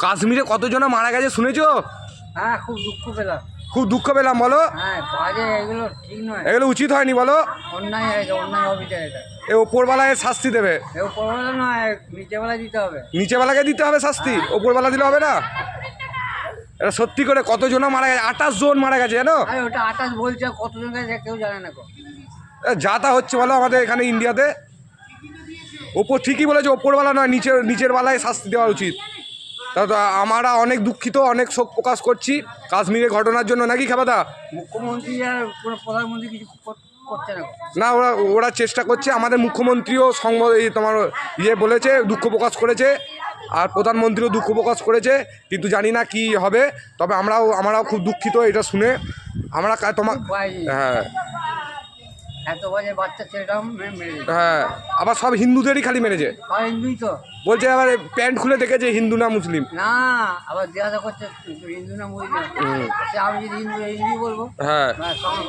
কাশ্মীরে কতজনা মারা গেছে শুনেছো? হ্যাঁ, খুব দুঃখ পেলাম। খুব দুঃখ পেলাম বলো। হ্যাঁ, বাজে, এগুলো ঠিক নয়, এগুলো উচিত হয়নি বলো। অন্যায় হয়েছে, অন্যায় অবিচার এটা। এ ওপরবেলায় শাস্তি দেবে। এ উপরবেলা নয়, নিচেবেলা দিতে হবে। নিচেবেলাকে দিতে হবে শাস্তি, ওপরবেলা দিলে হবে না। এটা সত্যি করে কতজনা মারা গেছে, 28 জন মারা গেছে জানো। আরে ওটা 28 বলছে, কতজন গেছে কেউ জানে না। যা তা হচ্ছে বলো আমাদের এখানে ইন্ডিয়াতে। ওপর ঠিকই বলেছে, ওপরবেলা নয় নিচের বেলায় শাস্তি দেওয়া উচিত। তা তো আমরা অনেক দুঃখিত, অনেক শোক প্রকাশ করছি কাশ্মীরের ঘটনার জন্য, নাকি খাবাদা? মুখ্যমন্ত্রী আর কোনো প্রধানমন্ত্রী কিছু করছে না। না, ওরা চেষ্টা করছে। আমাদের মুখ্যমন্ত্রীও তোমার বলেছে, দুঃখ প্রকাশ করেছে, আর প্রধানমন্ত্রীও দুঃখ প্রকাশ করেছে, কিন্তু জানি না কি হবে। তবে আমরাও খুব দুঃখিত এটা শুনে। আমরা হ্যাঁ এত বাজে বাচ্চা ছেলেটাও মেরে। হ্যাঁ, আবার সব হিন্দুদেরই খালি মেরেছে। হিন্দুই তো বলছে আবার প্যান্ট খুলে দেখেছে হিন্দু না মুসলিম। না, আবার জিজ্ঞাসা করছে হিন্দু না মুসলিম। আমি যদি হিন্দু বলবো, হ্যাঁ। সঙ্গে